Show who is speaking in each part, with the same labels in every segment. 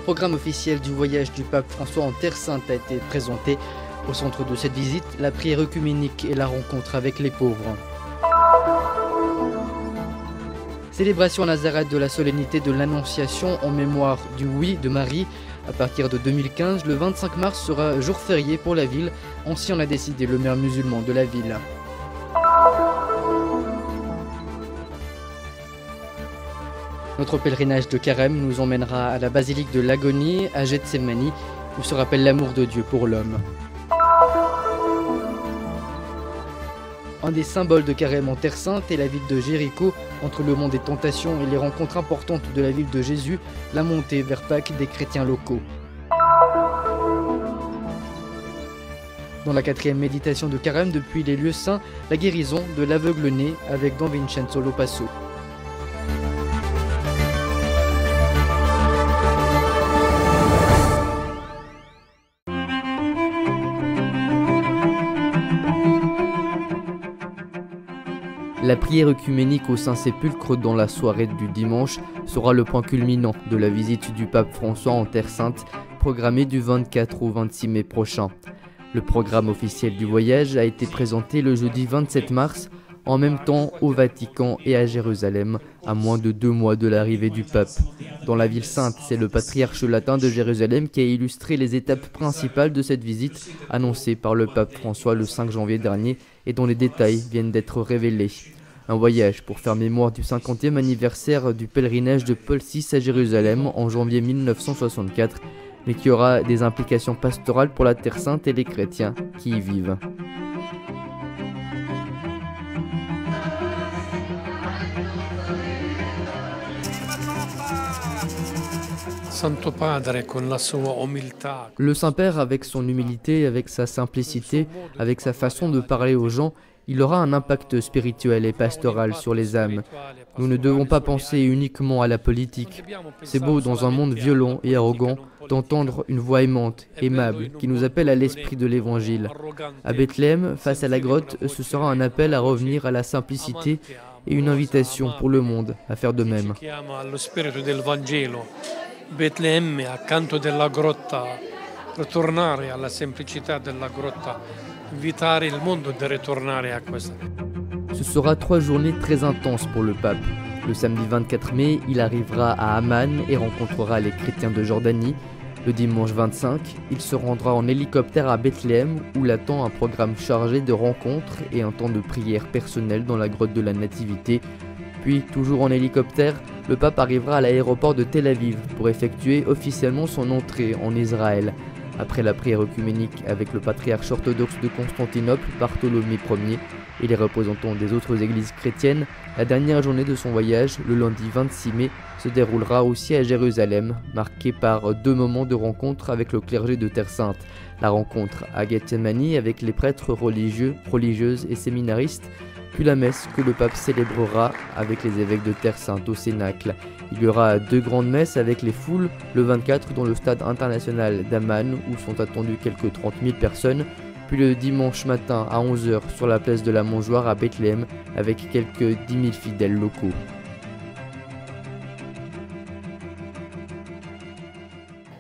Speaker 1: programme officiel du voyage du pape François en Terre Sainte a été présenté. Au centre de cette visite, la prière œcuménique et la rencontre avec les pauvres. Célébration à Nazareth de la solennité de l'Annonciation en mémoire du oui de Marie. À partir de 2015, le 25 mars sera jour férié pour la ville. Ainsi en a décidé le maire musulman de la ville. Notre pèlerinage de Carême nous emmènera à la basilique de l'Agonie, à Gethsémani, où se rappelle l'amour de Dieu pour l'homme. Un des symboles de Carême en Terre Sainte est la ville de Jéricho. Entre le monde des tentations et les rencontres importantes de la ville de Jésus, la montée vers Pâques des chrétiens locaux. Dans la 4e méditation de Carême depuis les lieux saints, la guérison de l'aveugle-né avec Don Vincenzo Lopasso. La prière œcuménique au Saint-Sépulcre dans la soirée du dimanche sera le point culminant de la visite du pape François en Terre Sainte, programmée du 24 au 26 mai prochain. Le programme officiel du voyage a été présenté le jeudi 27 mars, en même temps au Vatican et à Jérusalem, à moins de 2 mois de l'arrivée du pape. Dans la ville sainte, c'est le patriarche latin de Jérusalem qui a illustré les étapes principales de cette visite, annoncée par le pape François le 5 janvier dernier et dont les détails viennent d'être révélés. Un voyage pour faire mémoire du 50e anniversaire du pèlerinage de Paul VI à Jérusalem en janvier 1964, mais qui aura des implications pastorales pour la Terre Sainte et les chrétiens qui y vivent. Le Saint-Père, avec son humilité, avec sa simplicité, avec sa façon de parler aux gens, il aura un impact spirituel et pastoral sur les âmes. Nous ne devons pas penser uniquement à la politique. C'est beau dans un monde violent et arrogant d'entendre une voix aimante, aimable, qui nous appelle à l'esprit de l'Évangile. À Bethléem, face à la grotte, ce sera un appel à revenir à la simplicité et une invitation pour le monde à faire de même.
Speaker 2: Bethléem, accanto della grotta, ritornare alla semplicità della grotta, invitare il mondo a ritornare a questa.
Speaker 1: Ce sera 3 journées très intenses pour le pape. Le samedi 24 mai, il arrivera à Amman et rencontrera les chrétiens de Jordanie. Le dimanche 25, il se rendra en hélicoptère à Bethléem où l'attend un programme chargé de rencontres et un temps de prière personnelle dans la grotte de la Nativité. Puis, toujours en hélicoptère, le pape arrivera à l'aéroport de Tel Aviv pour effectuer officiellement son entrée en Israël. Après la prière œcuménique avec le patriarche orthodoxe de Constantinople, Bartholomée Ier, et les représentants des autres églises chrétiennes, la dernière journée de son voyage, le lundi 26 mai, se déroulera aussi à Jérusalem, marquée par 2 moments de rencontre avec le clergé de Terre Sainte. La rencontre à Gethsémani avec les prêtres religieux, religieuses et séminaristes, puis la messe que le pape célébrera avec les évêques de Terre Sainte au Cénacle. Il y aura 2 grandes messes avec les foules, le 24 dans le stade international d'Amman où sont attendues quelques 30 000 personnes, puis le dimanche matin à 11 h sur la place de la Mangeoire à Bethléem avec quelques 10 000 fidèles locaux.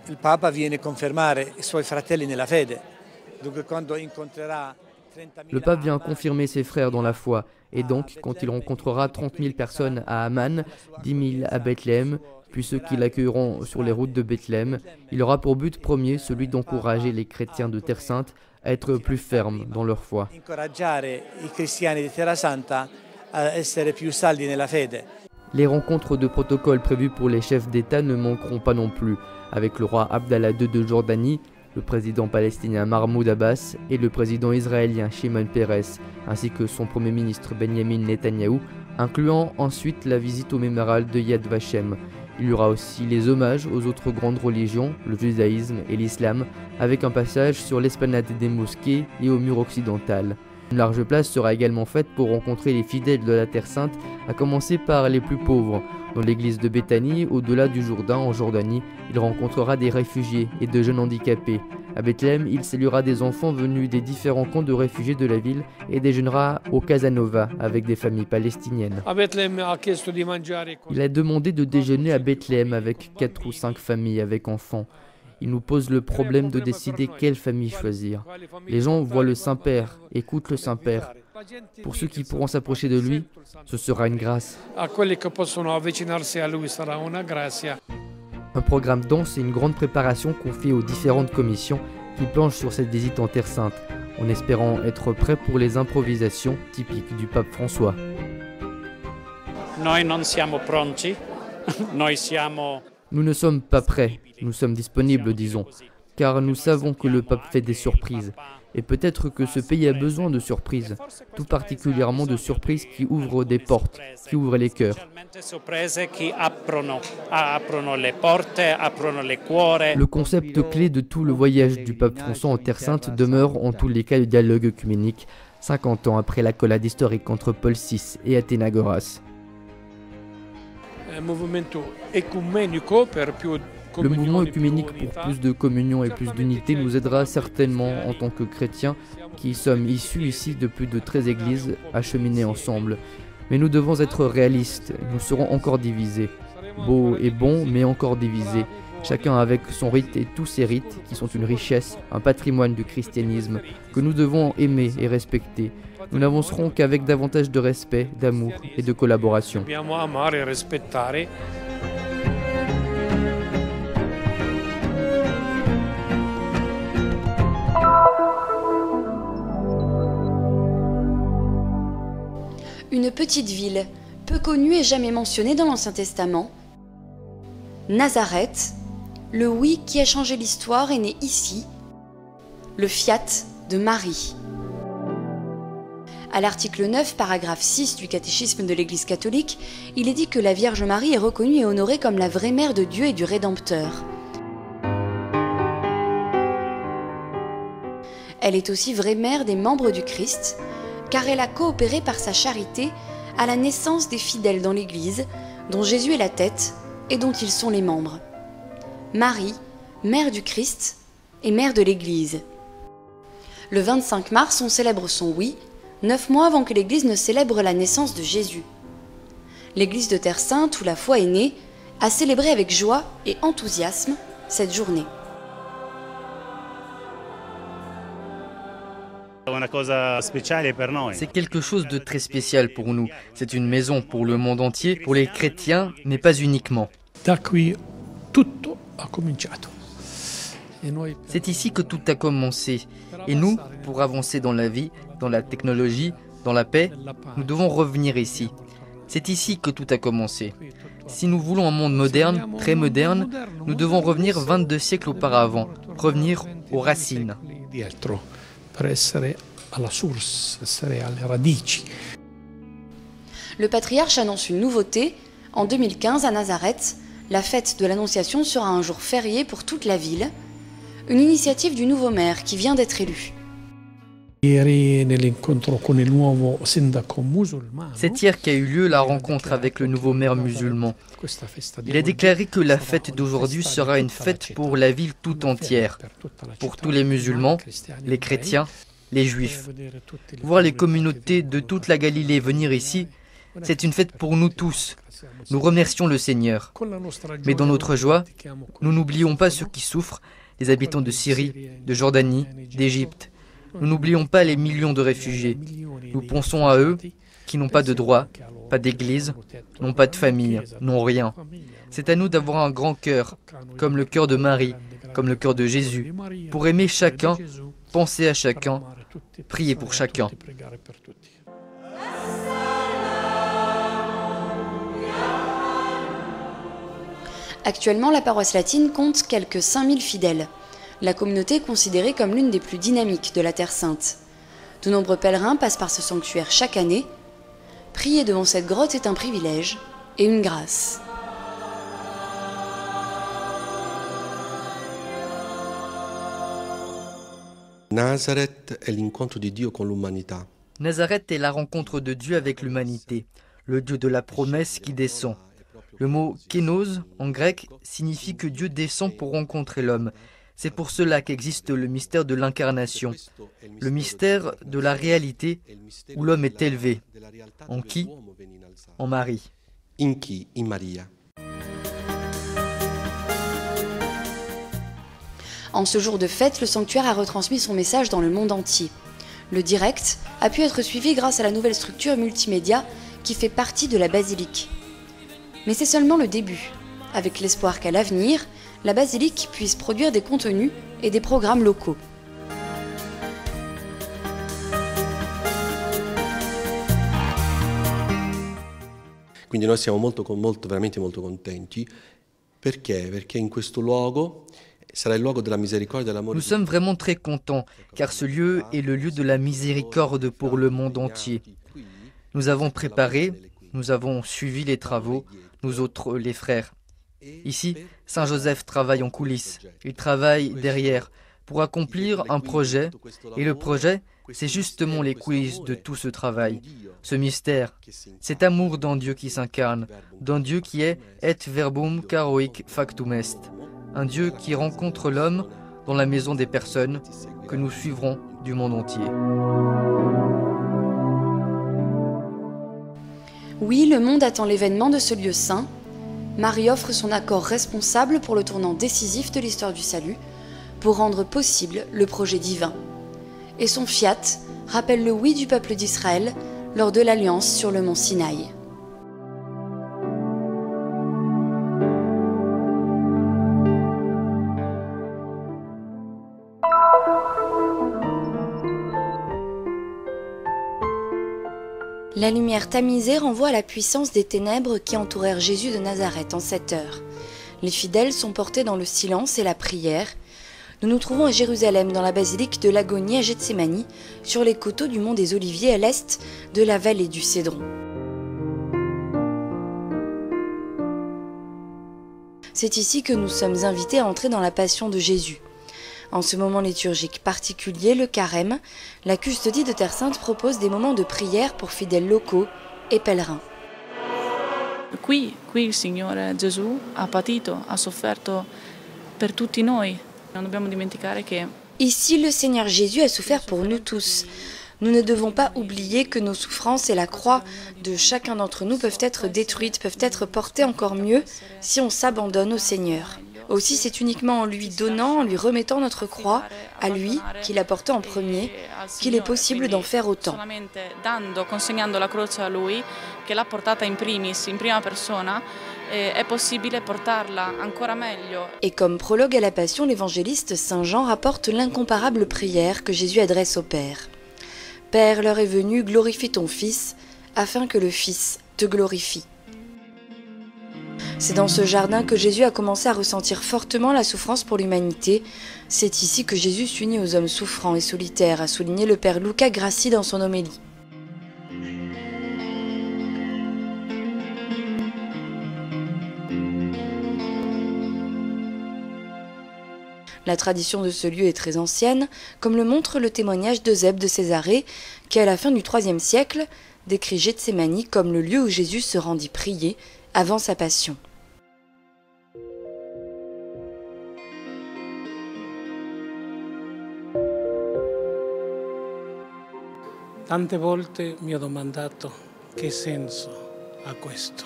Speaker 3: Il Papa viene confermare I suoi fratelli nella fede. Dunque quando incontrerà
Speaker 1: Le pape vient confirmer ses frères dans la foi, et donc, quand il rencontrera 30 000 personnes à Amman, 10 000 à Bethléem, puis ceux qui l'accueilleront sur les routes de Bethléem, il aura pour but premier celui d'encourager les chrétiens de Terre Sainte à être plus fermes dans leur foi. Les rencontres de protocole prévues pour les chefs d'État ne manqueront pas non plus, avec le roi Abdallah II de Jordanie, le président palestinien Mahmoud Abbas et le président israélien Shimon Peres, ainsi que son premier ministre Benjamin Netanyahou, incluant ensuite la visite au mémorial de Yad Vashem. Il y aura aussi les hommages aux autres grandes religions, le judaïsme et l'islam, avec un passage sur l'esplanade des mosquées et au mur occidental. Une large place sera également faite pour rencontrer les fidèles de la Terre Sainte, à commencer par les plus pauvres. Dans l'église de Béthanie, au-delà du Jourdain, en Jordanie, il rencontrera des réfugiés et de jeunes handicapés. À Bethléem, il saluera des enfants venus des différents camps de réfugiés de la ville et déjeunera au Casanova avec des familles palestiniennes. Il a demandé de déjeuner à Bethléem avec 4 ou 5 familles avec enfants. Il nous pose le problème de décider quelle famille choisir. Les gens voient le Saint-Père, écoutent le Saint-Père. Pour ceux qui pourront s'approcher de lui, ce sera une grâce. Un programme dense et une grande préparation confiée aux différentes commissions qui planchent sur cette visite en Terre Sainte, en espérant être prêts pour les improvisations typiques du pape François. Nous ne sommes pas prêts, nous sommes disponibles, disons, car nous savons que le pape fait des surprises. Et peut-être que ce pays a besoin de surprises, tout particulièrement de surprises qui ouvrent des portes, qui ouvrent les cœurs. Le concept clé de tout le voyage du pape François en Terre Sainte demeure en tous les cas le dialogue œcuménique, 50 ans après l'accolade historique entre Paul VI et Athénagoras. Le mouvement œcuménique pour plus de communion et plus d'unité nous aidera certainement en tant que chrétiens qui sommes issus ici de plus de 13 églises à cheminer ensemble. Mais nous devons être réalistes, nous serons encore divisés. Beau et bon, mais encore divisés. Chacun avec son rite et tous ses rites qui sont une richesse, un patrimoine du christianisme que nous devons aimer et respecter. Nous n'avancerons qu'avec davantage de respect, d'amour et de collaboration.
Speaker 4: Une petite ville, peu connue et jamais mentionnée dans l'Ancien Testament. Nazareth, le oui qui a changé l'histoire est né ici. Le fiat de Marie. À l'article 9, paragraphe 6 du catéchisme de l'Église catholique, il est dit que la Vierge Marie est reconnue et honorée comme la vraie mère de Dieu et du Rédempteur. Elle est aussi vraie mère des membres du Christ, car elle a coopéré par sa charité à la naissance des fidèles dans l'Église, dont Jésus est la tête et dont ils sont les membres. Marie, mère du Christ et mère de l'Église. Le 25 mars, on célèbre son oui, 9 mois avant que l'Église ne célèbre la naissance de Jésus. L'Église de Terre Sainte, où la foi est née, a célébré avec joie et enthousiasme cette journée.
Speaker 1: C'est quelque chose de très spécial pour nous. C'est une maison pour le monde entier, pour les chrétiens, mais pas uniquement. C'est ici que tout a commencé. Et nous, pour avancer dans la vie, dans la technologie, dans la paix, nous devons revenir ici. C'est ici que tout a commencé. Si nous voulons un monde moderne, très moderne, nous devons revenir 22 siècles auparavant, revenir aux racines.
Speaker 4: Le patriarche annonce une nouveauté. En 2015, à Nazareth, la fête de l'Annonciation sera un jour férié pour toute la ville. Une initiative du nouveau maire qui vient d'être élu.
Speaker 1: C'est hier qu'a eu lieu la rencontre avec le nouveau maire musulman. Il a déclaré que la fête d'aujourd'hui sera une fête pour la ville tout entière, pour tous les musulmans, les chrétiens, les juifs. Voir les communautés de toute la Galilée venir ici, c'est une fête pour nous tous. Nous remercions le Seigneur. Mais dans notre joie, nous n'oublions pas ceux qui souffrent, les habitants de Syrie, de Jordanie, d'Égypte. Nous n'oublions pas les millions de réfugiés. Nous pensons à eux qui n'ont pas de droit, pas d'église, n'ont pas de famille, n'ont rien. C'est à nous d'avoir un grand cœur, comme le cœur de Marie, comme le cœur de Jésus, pour aimer chacun, penser à chacun, prier pour chacun.
Speaker 4: Actuellement, la paroisse latine compte quelques 5000 fidèles. La communauté est considérée comme l'une des plus dynamiques de la Terre Sainte. De nombreux pèlerins passent par ce sanctuaire chaque année. Prier devant cette grotte est un privilège et une grâce.
Speaker 5: Nazareth è l'incontro di Dio con l'umanità.
Speaker 1: Nazareth est la rencontre de Dieu avec l'humanité, le Dieu de la promesse qui descend. Le mot kénos en grec signifie que Dieu descend pour rencontrer l'homme. C'est pour cela qu'existe le mystère de l'incarnation, le mystère de la réalité où l'homme est élevé. En qui? En Marie.
Speaker 5: In chi? In Maria.
Speaker 4: En ce jour de fête, le sanctuaire a retransmis son message dans le monde entier. Le direct a pu être suivi grâce à la nouvelle structure multimédia qui fait partie de la basilique. Mais c'est seulement le début, avec l'espoir qu'à l'avenir, la basilique puisse produire des contenus et des programmes locaux.
Speaker 5: Quindi noi siamo veramente molto contenti. Perché? Perché in questo luogo sarà il luogo della misericordia e dell'amore.
Speaker 1: Nous sommes vraiment très contents, car ce lieu est le lieu de la miséricorde pour le monde entier. Nous avons préparé, nous avons suivi les travaux, nous autres les frères. Ici, Saint Joseph travaille en coulisses, il travaille derrière pour accomplir un projet, et le projet, c'est justement les coulisses de tout ce travail, ce mystère, cet amour d'un Dieu qui s'incarne, d'un Dieu qui est et verbum caroic factum est, un Dieu qui rencontre l'homme dans la maison des personnes que nous suivrons du monde entier.
Speaker 4: Oui, le monde attend l'événement de ce lieu saint. Marie offre son accord responsable pour le tournant décisif de l'histoire du salut, pour rendre possible le projet divin. Et son fiat rappelle le oui du peuple d'Israël lors de l'alliance sur le mont Sinaï. La lumière tamisée renvoie à la puissance des ténèbres qui entourèrent Jésus de Nazareth en cette heure. Les fidèles sont portés dans le silence et la prière. Nous nous trouvons à Jérusalem, dans la basilique de l'Agonie à Gethsémani, sur les coteaux du mont des Oliviers à l'est de la vallée du Cédron. C'est ici que nous sommes invités à entrer dans la passion de Jésus. En ce moment liturgique particulier, le carême, la custodie de Terre Sainte propose des moments de prière pour fidèles locaux et pèlerins.
Speaker 6: Qui il Signore Gesù ha patito, ha sofferto per tutti noi. Non dobbiamo dimenticare che
Speaker 4: Ici, le Seigneur Jésus a souffert pour nous tous. Nous ne devons pas oublier que nos souffrances et la croix de chacun d'entre nous peuvent être détruites, peuvent être portées encore mieux si on s'abandonne au Seigneur. Aussi, c'est uniquement en lui donnant, en lui remettant notre croix, à lui, qui l'a portée en premier, qu'il est possible d'en faire autant.
Speaker 6: Consegnando la croce a lui, che l'ha portata in primis, in prima persona, è possibile portarla ancora meglio.
Speaker 4: Et comme prologue à la Passion, l'évangéliste Saint Jean rapporte l'incomparable prière que Jésus adresse au Père. « Père, l'heure est venue, glorifie ton Fils, afin que le Fils te glorifie. » C'est dans ce jardin que Jésus a commencé à ressentir fortement la souffrance pour l'humanité. C'est ici que Jésus s'unit aux hommes souffrants et solitaires, a souligné le père Luca Grassi dans son homélie. La tradition de ce lieu est très ancienne, comme le montre le témoignage d'Eusèbe de Césarée, qui à la fin du IIIe siècle décrit Gethsémani comme le lieu où Jésus se rendit prier avant sa passion.
Speaker 2: Tante volte mi ho domandato che senso ha questo.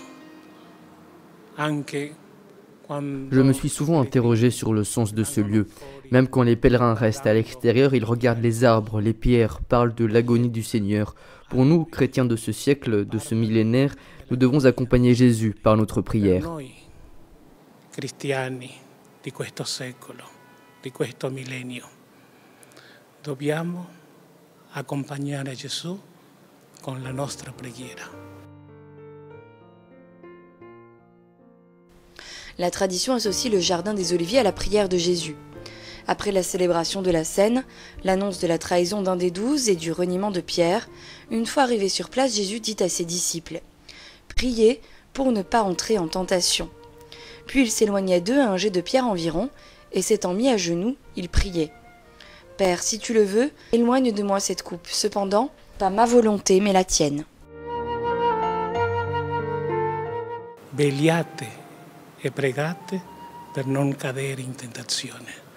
Speaker 2: Anche quando
Speaker 1: Je me suis souvent interrogé sur le sens de ce lieu. Même quand les pèlerins restent à l'extérieur, ils regardent les arbres, les pierres, parlent de l'agonie du Seigneur. Pour nous, chrétiens de ce siècle, de ce millénaire, nous devons accompagner Jésus par notre prière.
Speaker 2: noi cristiani di questo secolo, di questo millennio, dobbiamo accompagnare Gesù con la nostra preghiera.
Speaker 4: La tradition associe le jardin des Oliviers à la prière de Jésus. Après la célébration de la Cène, l'annonce de la trahison d'un des 12 et du reniement de Pierre, une fois arrivé sur place, Jésus dit à ses disciples « Priez pour ne pas entrer en tentation ». Puis il s'éloignait d'eux à un jet de pierre environ, et s'étant mis à genoux, il priait « Père, si tu le veux, éloigne de moi cette coupe. Cependant, pas ma volonté, mais la tienne. »
Speaker 2: Vegliate e pregate per non cadere in tentazione.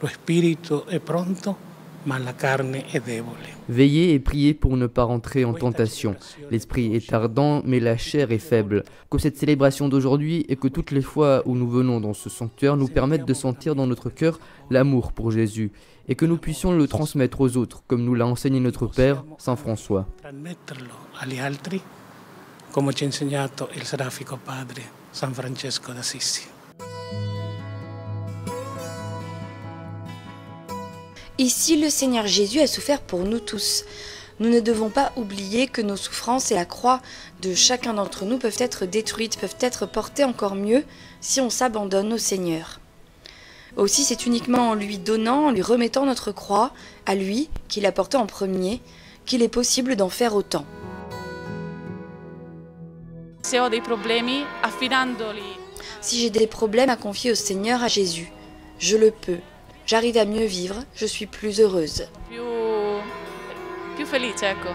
Speaker 7: Lo spirito è pronto, ma la carne è debole.
Speaker 1: Veillez et priez pour ne pas rentrer en tentation. L'esprit est ardent, mais la chair est faible. Que cette célébration d'aujourd'hui et que toutes les fois où nous venons dans ce sanctuaire nous permettent de sentir dans notre cœur l'amour pour Jésus et que nous puissions le transmettre aux autres, comme nous l'a enseigné notre Père, Saint François.
Speaker 7: Trasmetterlo agli altri, come ci ha insegnato il serafico padre San Francesco d'Assisi.
Speaker 4: Ici, le Seigneur Jésus a souffert pour nous tous. Nous ne devons pas oublier que nos souffrances et la croix de chacun d'entre nous peuvent être détruites, peuvent être portées encore mieux si on s'abandonne au Seigneur. Aussi, c'est uniquement en lui donnant, en lui remettant notre croix, à lui, qui l'a portée en premier, qu'il est possible d'en faire autant.
Speaker 6: Se ho dei problemi, affidandoli.
Speaker 4: Si j'ai des problèmes à confier au Seigneur, à Jésus, je le peux. J'arrive à mieux vivre, je suis plus heureuse.
Speaker 6: Più felice, ecco.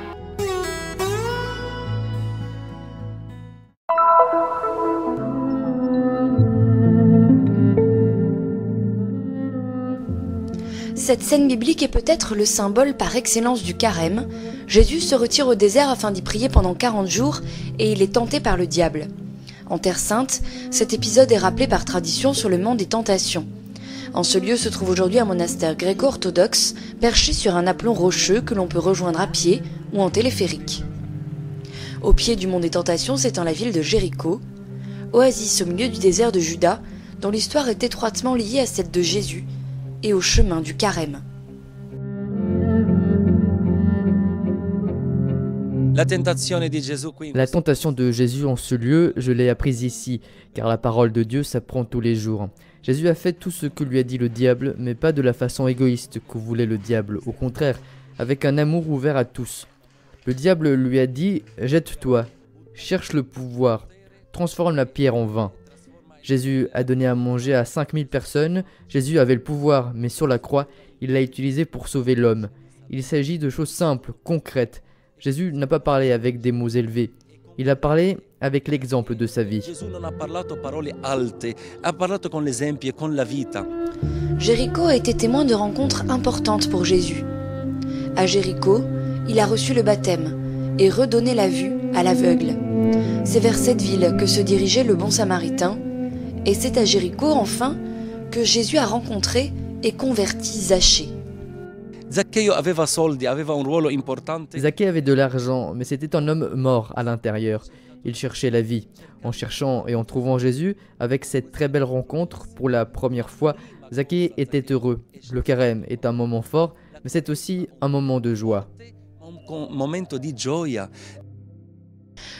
Speaker 4: Cette scène biblique est peut-être le symbole par excellence du carême. Jésus se retire au désert afin d'y prier pendant 40 jours et il est tenté par le diable. En Terre Sainte, cet épisode est rappelé par tradition sur le mont des Tentations. En ce lieu se trouve aujourd'hui un monastère gréco-orthodoxe perché sur un aplomb rocheux que l'on peut rejoindre à pied ou en téléphérique. Au pied du mont des Tentations s'étend la ville de Jéricho, oasis au milieu du désert de Juda, dont l'histoire est étroitement liée à celle de Jésus et au chemin du carême.
Speaker 1: La tentation de Jésus en ce lieu, je l'ai apprise ici, car la parole de Dieu s'apprend tous les jours. Jésus a fait tout ce que lui a dit le diable, mais pas de la façon égoïste que voulait le diable, au contraire, avec un amour ouvert à tous. Le diable lui a dit « Jette-toi, cherche le pouvoir, transforme la pierre en vin ». Jésus a donné à manger à 5000 personnes, Jésus avait le pouvoir, mais sur la croix, il l'a utilisé pour sauver l'homme. Il s'agit de choses simples, concrètes. Jésus n'a pas parlé avec des mots élevés. Il a parlé avec l'exemple de sa vie.
Speaker 4: Jéricho a été témoin de rencontres importantes pour Jésus. À Jéricho, il a reçu le baptême et redonné la vue à l'aveugle. C'est vers cette ville que se dirigeait le bon samaritain, et c'est à Jéricho, enfin, que Jésus a rencontré et converti Zachée.
Speaker 1: Zacchéo avait de l'argent, mais c'était un homme mort à l'intérieur. Il cherchait la vie. En cherchant et en trouvant Jésus, avec cette très belle rencontre, pour la première fois, Zacchéo était heureux. Le carême est un moment fort, mais c'est aussi un moment de joie.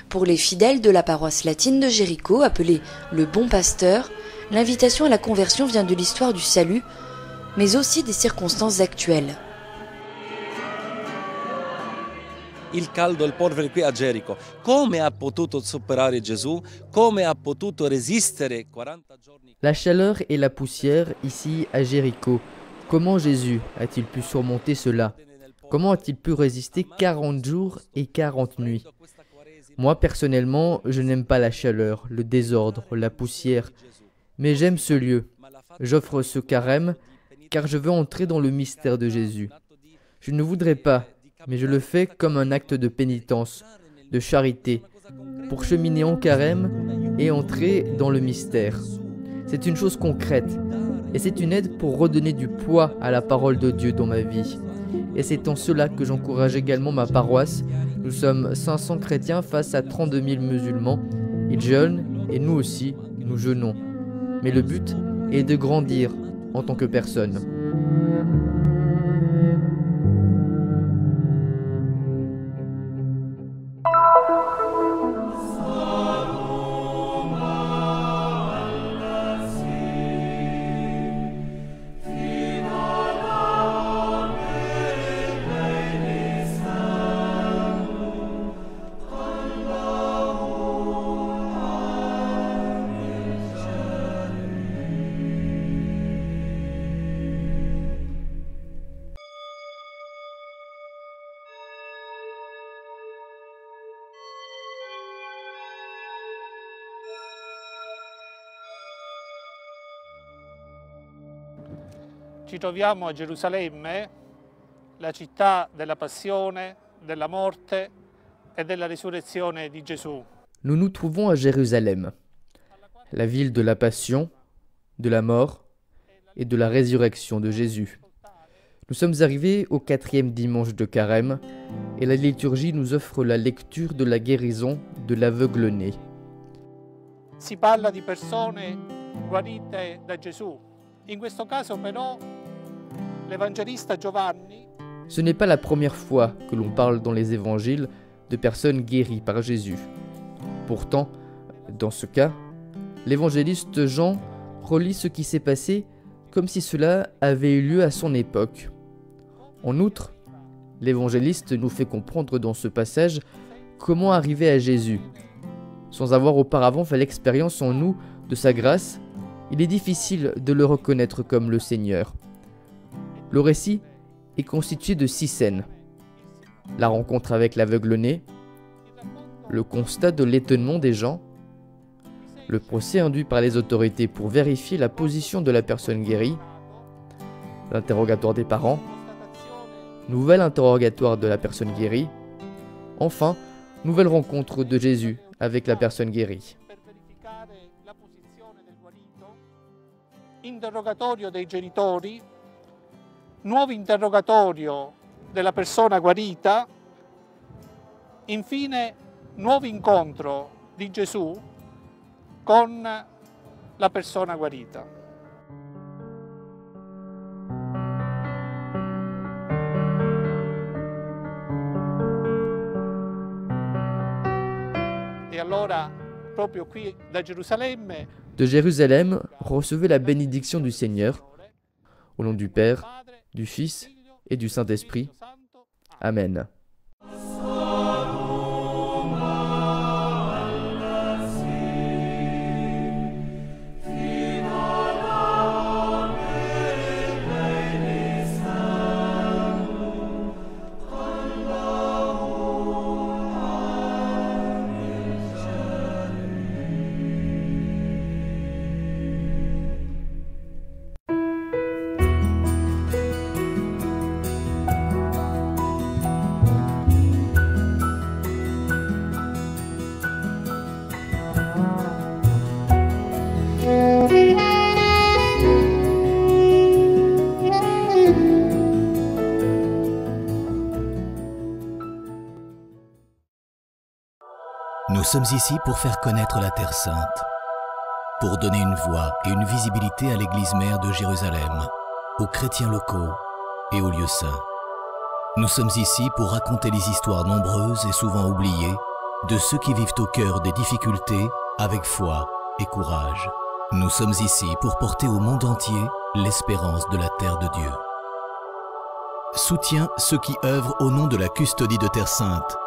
Speaker 4: Pour les fidèles de la paroisse latine de Jéricho, appelée le Bon Pasteur, l'invitation à la conversion vient de l'histoire du salut, mais aussi des circonstances actuelles.
Speaker 8: Il caldo e il polvere qui a Gerico. Come ha potuto superare Gesù? Come ha potuto resistere 40 giorni?
Speaker 1: La chaleur et la poussière ici à Jéricho. Comment Jésus a-t-il pu surmonter cela? Comment a-t-il pu résister 40 jours et 40 nuits? Moi personnellement, je n'aime pas la chaleur, le désordre, la poussière. Mais j'aime ce lieu. J'offre ce carême car je veux entrer dans le mystère de Jésus. Je ne voudrais pas, mais je le fais comme un acte de pénitence, de charité, pour cheminer en carême et entrer dans le mystère. C'est une chose concrète, et c'est une aide pour redonner du poids à la parole de Dieu dans ma vie. Et c'est en cela que j'encourage également ma paroisse. Nous sommes 500 chrétiens face à 32 000 musulmans. Ils jeûnent, et nous aussi, nous jeûnons. Mais le but est de grandir en tant que personne.
Speaker 7: ci troviamo a Gerusalemme, la città della passione, della morte e della risurrezione di Gesù.
Speaker 1: Nous nous trouvons à Jérusalem, la ville de la passion, de la mort et de la résurrection de Jésus. Nous sommes arrivés au 4e dimanche de Carême et la liturgie nous offre la lecture de la guérison de l'aveugle-né.
Speaker 7: Si parla di persone guarite da Gesù. In questo caso però l'Evangelista Giovanni.
Speaker 1: Ce n'est pas la première fois que l'on parle dans les évangiles de personnes guéries par Jésus. Pourtant, dans ce cas, l'évangéliste Jean relie ce qui s'est passé comme si cela avait eu lieu à son époque. En outre, l'évangéliste nous fait comprendre dans ce passage comment arriver à Jésus. Sans avoir auparavant fait l'expérience en nous de sa grâce, il est difficile de le reconnaître comme le Seigneur. Le récit est constitué de 6 scènes. La rencontre avec l'aveugle-né, le constat de l'étonnement des gens, le procès induit par les autorités pour vérifier la position de la personne guérie, l'interrogatoire des parents, nouvel interrogatoire de la personne guérie, enfin, nouvelle rencontre de Jésus avec la personne guérie.
Speaker 7: Interrogatorio dei genitori, nuovo interrogatorio della persona guarita, infine nuovo incontro di Gesù con la persona guarita. E allora, proprio qui da Gerusalemme,
Speaker 1: de Jérusalem, recevez la bénédiction du Seigneur, au nom du Père, du Fils et du Saint-Esprit. Amen.
Speaker 9: Nous sommes ici pour faire connaître la Terre Sainte, pour donner une voix et une visibilité à l'Église mère de Jérusalem, aux chrétiens locaux et aux lieux saints. Nous sommes ici pour raconter les histoires nombreuses et souvent oubliées de ceux qui vivent au cœur des difficultés avec foi et courage. Nous sommes ici pour porter au monde entier l'espérance de la terre de Dieu. Soutiens ceux qui œuvrent au nom de la custodie de Terre Sainte